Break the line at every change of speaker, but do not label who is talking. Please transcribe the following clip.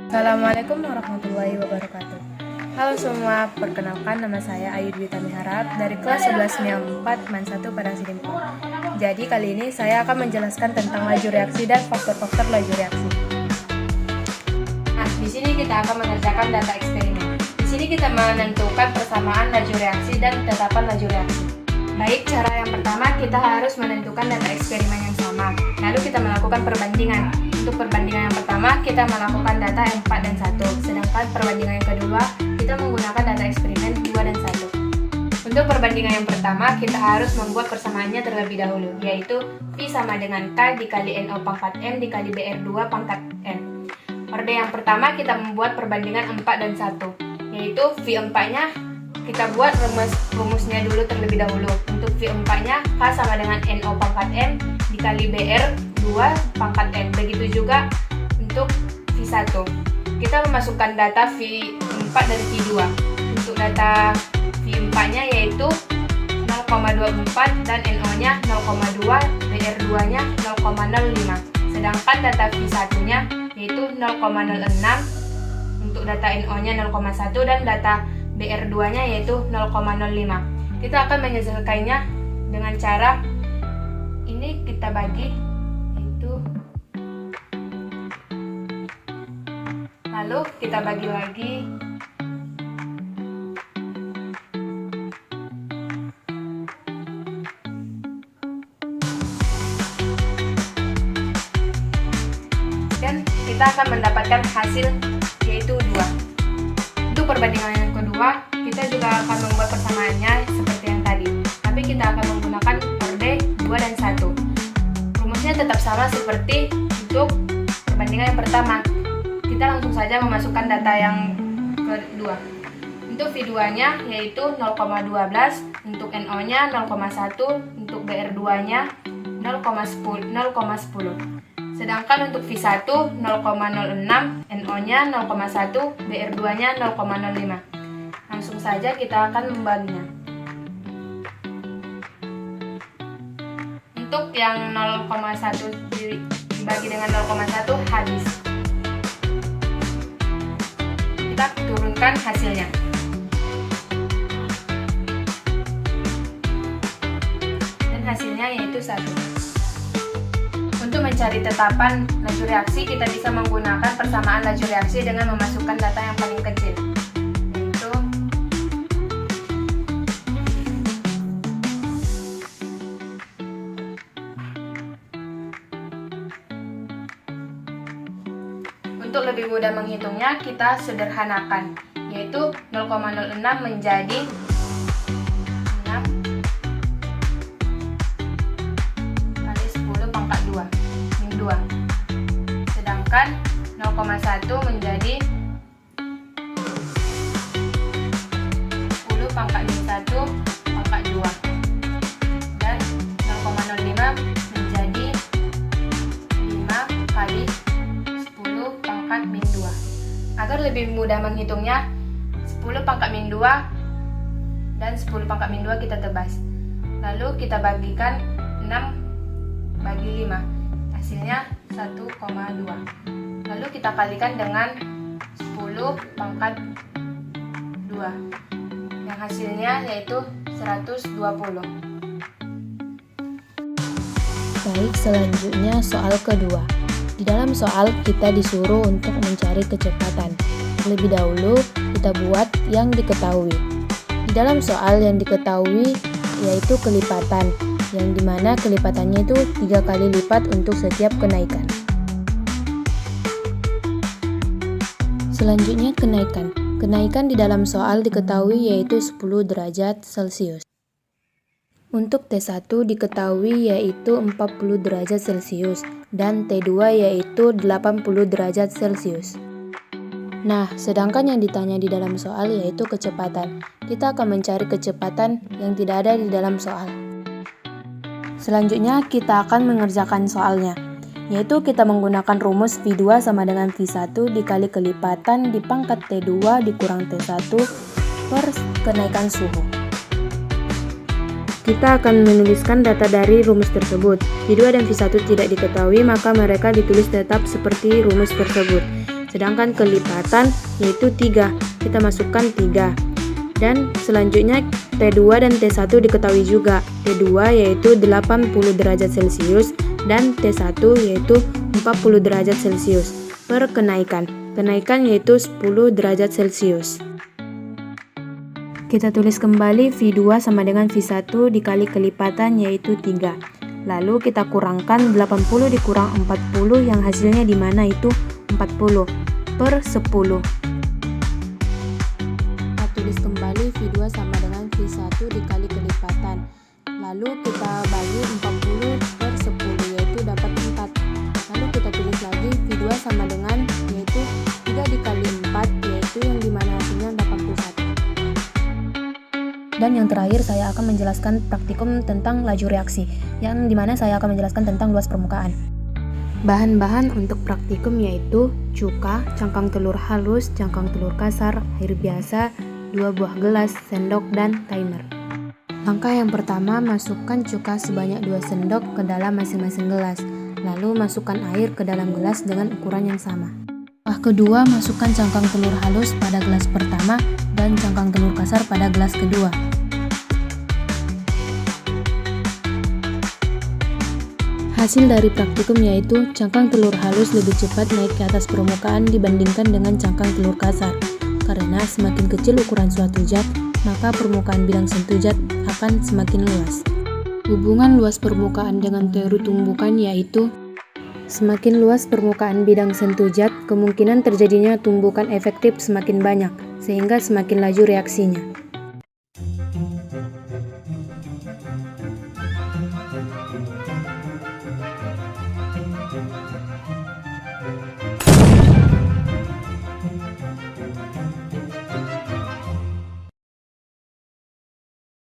Assalamualaikum warahmatullahi wabarakatuh. Halo semua, perkenalkan nama saya Ayu Dwi Tamiharap dari kelas 11 NIA 4 MAN 1 Padang Sidimpo. Jadi kali ini saya akan menjelaskan tentang laju reaksi dan faktor-faktor laju reaksi. Nah, di sini kita akan mengerjakan data eksperimen. Di sini kita menentukan persamaan laju reaksi dan tetapan laju reaksi. Baik, cara yang pertama kita harus menentukan data eksperimen yang sama. Lalu kita melakukan perbandingan. Untuk perbandingan yang pertama, kita melakukan data 4 dan 1. Sedangkan perbandingan yang kedua, kita menggunakan data eksperimen 2 dan 1. Untuk perbandingan yang pertama, kita harus membuat persamaannya terlebih dahulu, yaitu V sama dengan K dikali NO pangkat M dikali BR2 pangkat N. Orde yang pertama, kita membuat perbandingan 4 dan 1, yaitu V4-nya kita buat rumusnya dulu terlebih dahulu. Untuk V4-nya K sama dengan NO pangkat M dikali BR2 pangkat N. Begitu juga untuk V1. Kita memasukkan data V4 dan V2. Untuk data V4-nya yaitu 0,24 dan NO-nya 0,2, BR2-nya 0,05. Sedangkan data V1-nya yaitu 0,06. Untuk data NO-nya 0,1 dan data BR2-nya yaitu 0,05. Kita akan menyelesaikannya dengan cara ini kita bagi, yaitu lalu kita bagi lagi. Dan kita akan mendapatkan hasil yaitu 2. Untuk perbandingan yang kedua, kita juga akan membuat persamaannya seperti yang tadi, tapi kita akan menggunakan orde 2 dan 1. Rumusnya tetap sama seperti untuk perbandingan yang pertama. Kita langsung saja memasukkan data yang kedua. Untuk V2-nya yaitu 0,12, untuk NO-nya 0,1, untuk BR2-nya 0,10. Sedangkan untuk V1 0,06, NO-nya 0,1, BR2-nya 0,05. Langsung saja kita akan membaginya. Untuk yang 0,1 dibagi dengan 0,1 habis. Kita turunkan hasilnya. Dan hasilnya yaitu 1. Untuk mencari tetapan laju reaksi, kita bisa menggunakan persamaan laju reaksi dengan memasukkan data yang paling kecil, yaitu untuk lebih mudah menghitungnya, kita sederhanakan, yaitu 0,06 menjadi 6 kali 10 pangkat 2 min 2. Sedangkan 0,1 menjadi 10 pangkat min 1 pangkat 2. Dan 0,05 menjadi 5 kali 10 pangkat min 2. Agar lebih mudah menghitungnya, 10 pangkat min 2 dan 10 pangkat min 2 kita tebas. Lalu kita bagikan 6 bagi 5. Hasilnya 1,2. Lalu kita kalikan dengan 10 pangkat 2. Yang hasilnya yaitu 120.
Baik, selanjutnya soal kedua. Di dalam soal kita disuruh untuk mencari kecepatan. Terlebih dahulu kita buat yang diketahui. Di dalam soal yang diketahui yaitu kelipatan, yang dimana kelipatannya itu 3 kali lipat untuk setiap kenaikan. Selanjutnya kenaikan. Kenaikan di dalam soal diketahui yaitu 10 derajat Celcius. Untuk T1 diketahui yaitu 40 derajat Celcius dan T2 yaitu 80 derajat Celcius. Nah, sedangkan yang ditanya di dalam soal yaitu kecepatan. Kita akan mencari kecepatan yang tidak ada di dalam soal. Selanjutnya kita akan mengerjakan soalnya, yaitu kita menggunakan rumus V2 sama dengan V1 dikali kelipatan di pangkat T2 dikurang T1 per kenaikan suhu. Kita akan menuliskan data dari rumus tersebut. V2 dan V1 tidak diketahui, maka mereka ditulis tetap seperti rumus tersebut. Sedangkan kelipatan yaitu 3. Kita masukkan 3. Dan selanjutnya T2 dan T1 diketahui juga. T2 yaitu 80 derajat Celcius dan T1 yaitu 40 derajat Celcius per kenaikan. Kenaikan yaitu 10 derajat Celcius. Kita tulis kembali V2 sama dengan V1 dikali kelipatan yaitu 3. Lalu kita kurangkan 80 dikurang 40 yang hasilnya di mana itu 40 per 10. Kita tulis kembali V2 sama dengan V1 dikali kelipatan. Lalu kita bagi 40 per 10 yaitu dapat 4. Lalu kita tulis lagi V2 sama dengan yaitu 3 dikali 4 yaitu yang dimana hasilnya 81. Dan yang terakhir saya akan menjelaskan praktikum tentang laju reaksi, yang dimana saya akan menjelaskan tentang luas permukaan. Bahan-bahan untuk praktikum yaitu cuka, cangkang telur halus, cangkang telur kasar, air biasa, 2 buah gelas, sendok, dan timer. Langkah yang pertama, masukkan cuka sebanyak 2 sendok ke dalam masing-masing gelas. Lalu masukkan air ke dalam gelas dengan ukuran yang sama. Langkah kedua, masukkan cangkang telur halus pada gelas pertama dan cangkang telur kasar pada gelas kedua. Hasil dari praktikum yaitu cangkang telur halus lebih cepat naik ke atas permukaan dibandingkan dengan cangkang telur kasar. Karena semakin kecil ukuran suatu zat, maka permukaan bidang sentuh zat akan semakin luas. Hubungan luas permukaan dengan teori tumbukan yaitu semakin luas permukaan bidang sentuh zat, kemungkinan terjadinya tumbukan efektif semakin banyak, sehingga semakin laju reaksinya.